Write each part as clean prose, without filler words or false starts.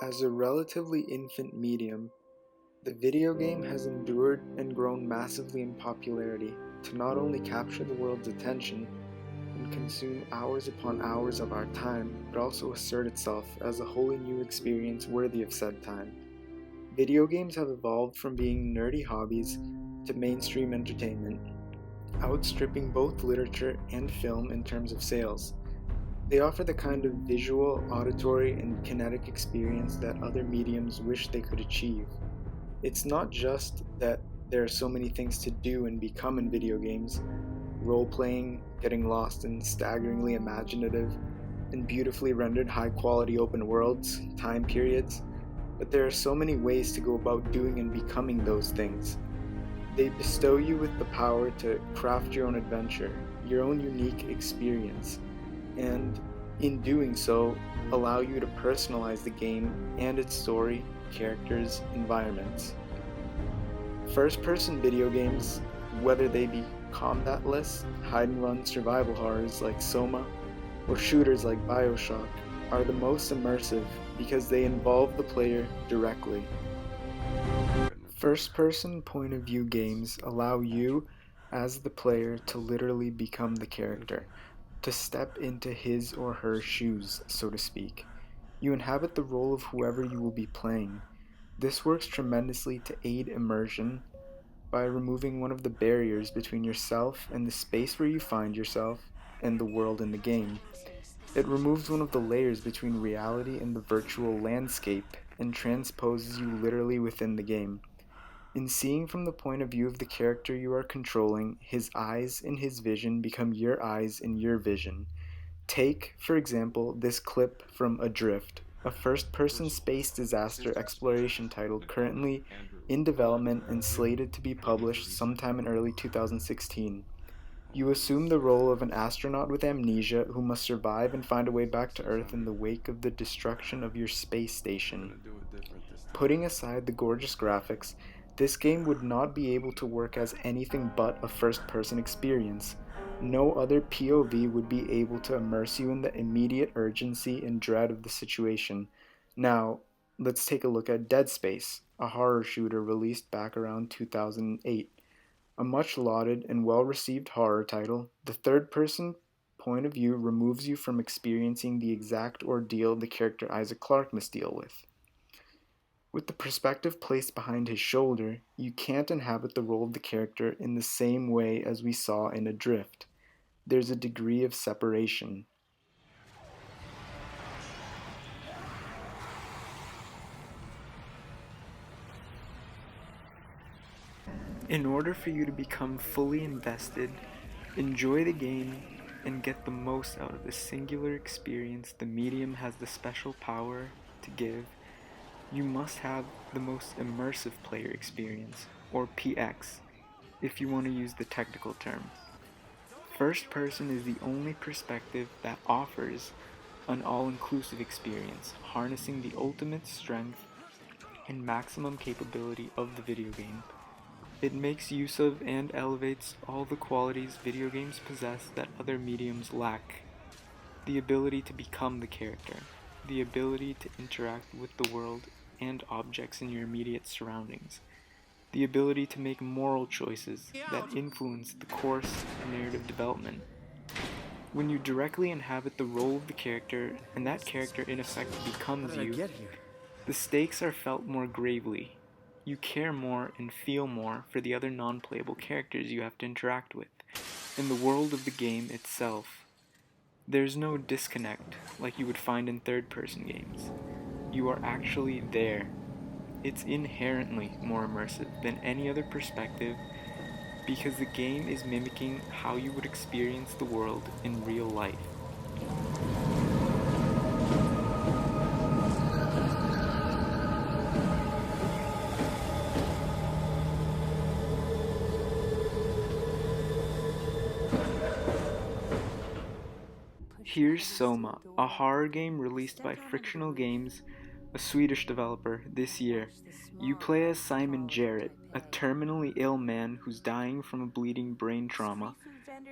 As a relatively infant medium, the video game has endured and grown massively in popularity to not only capture the world's attention and consume hours upon hours of our time, but also assert itself as a wholly new experience worthy of said time. Video games have evolved from being nerdy hobbies to mainstream entertainment, outstripping both literature and film in terms of sales. They offer the kind of visual, auditory, and kinetic experience that other mediums wish they could achieve. It's not just that there are so many things to do and become in video games: role playing, getting lost in staggeringly imaginative and beautifully rendered high quality open worlds, time periods, but there are so many ways to go about doing and becoming those things. They bestow you with the power to craft your own adventure, your own unique experience, and in doing so, allow you to personalize the game and its story, characters, environments. First person video games, whether they be combatless, hide and run survival horrors like Soma, or shooters like Bioshock, are the most immersive because they involve the player directly. First person point of view games allow you, as the player, to literally become the character, to step into his or her shoes, so to speak. You inhabit the role of whoever you will be playing. This works tremendously to aid immersion by removing one of the barriers between yourself and the space where you find yourself and the world in the game. It removes one of the layers between reality and the virtual landscape and transposes you literally within the game. In seeing from the point of view of the character you are controlling, his eyes and his vision become your eyes and your vision. Take, for example, this clip from Adrift, a first-person space disaster exploration title currently in development and slated to be published sometime in early 2016. You assume the role of an astronaut with amnesia who must survive and find a way back to Earth in the wake of the destruction of your space station. Putting aside the gorgeous graphics, this game would not be able to work as anything but a first-person experience. No other POV would be able to immerse you in the immediate urgency and dread of the situation. Now, let's take a look at Dead Space, a horror shooter released back around 2008. A much lauded and well received horror title, the third person point of view removes you from experiencing the exact ordeal the character Isaac Clarke must deal with. With the perspective placed behind his shoulder, you can't inhabit the role of the character in the same way as we saw in Adrift. There's a degree of separation. In order for you to become fully invested, enjoy the game, and get the most out of the singular experience the medium has the special power to give, you must have the most immersive player experience, or PX, if you want to use the technical term. First person is the only perspective that offers an all-inclusive experience, harnessing the ultimate strength and maximum capability of the video game. It makes use of and elevates all the qualities video games possess that other mediums lack. The ability to become the character, the ability to interact with the world and objects in your immediate surroundings, the ability to make moral choices that influence the course of narrative development. When you directly inhabit the role of the character, and that character in effect becomes you, the stakes are felt more gravely. You care more and feel more for the other non-playable characters you have to interact with, in the world of the game itself. There's no disconnect like you would find in third-person games. You are actually there. It's inherently more immersive than any other perspective because the game is mimicking how you would experience the world in real life. Here's Soma, a horror game released by Frictional Games, a Swedish developer, this year. You play as Simon Jarrett, a terminally ill man who's dying from a bleeding brain trauma.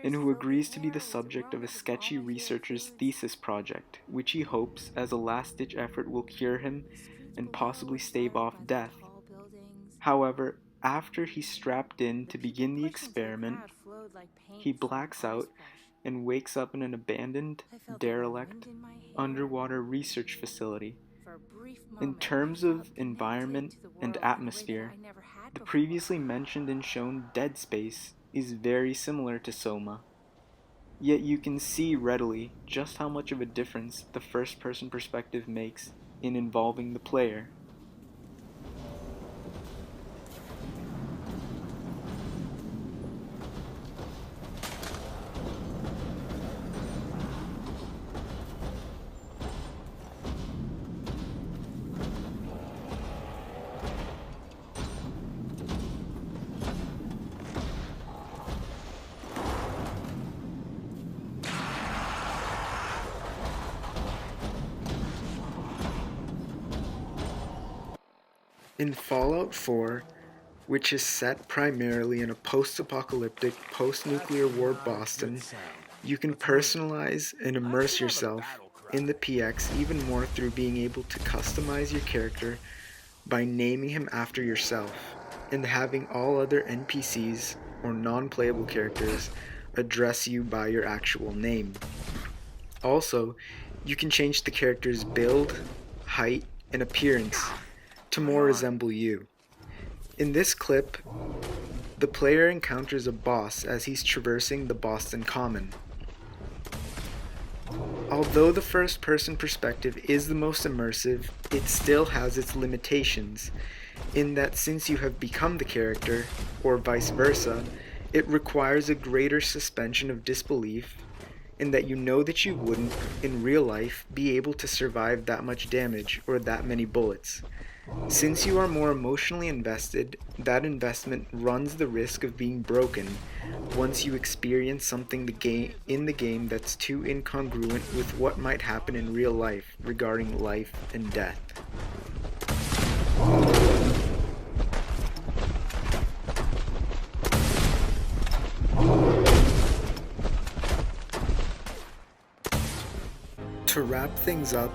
and who agrees to be the subject of a sketchy researcher's thesis project, which he hopes, as a last-ditch effort, will cure him and possibly stave off death. However, after he's strapped in to begin the experiment, he blacks out and wakes up in an abandoned, derelict, underwater research facility. In terms of environment and atmosphere, the previously mentioned and shown Dead Space is very similar to Soma, yet you can see readily just how much of a difference the first-person perspective makes in involving the player. In Fallout 4, which is set primarily in a post-apocalyptic, post-nuclear war Boston, you can personalize and immerse yourself in the PX even more through being able to customize your character by naming him after yourself, and having all other NPCs or non-playable characters address you by your actual name. Also, you can change the character's build, height, and appearance to more resemble you. In this clip, the player encounters a boss as he's traversing the Boston Common. Although the first-person perspective is the most immersive, it still has its limitations, in that since you have become the character, or vice versa, it requires a greater suspension of disbelief, in that you know that you wouldn't, in real life, be able to survive that much damage or that many bullets. Since you are more emotionally invested, that investment runs the risk of being broken once you experience something in the game that's too incongruent with what might happen in real life regarding life and death. To wrap things up,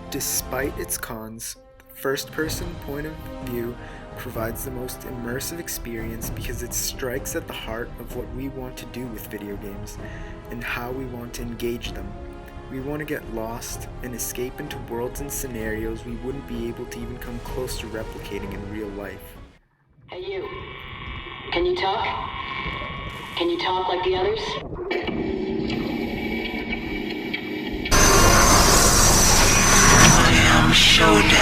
despite its cons, first-person point of view provides the most immersive experience because it strikes at the heart of what we want to do with video games and how we want to engage them. We want to get lost and escape into worlds and scenarios we wouldn't be able to even come close to replicating in real life. Hey you, can you talk? Can you talk like the others? I am Showdown.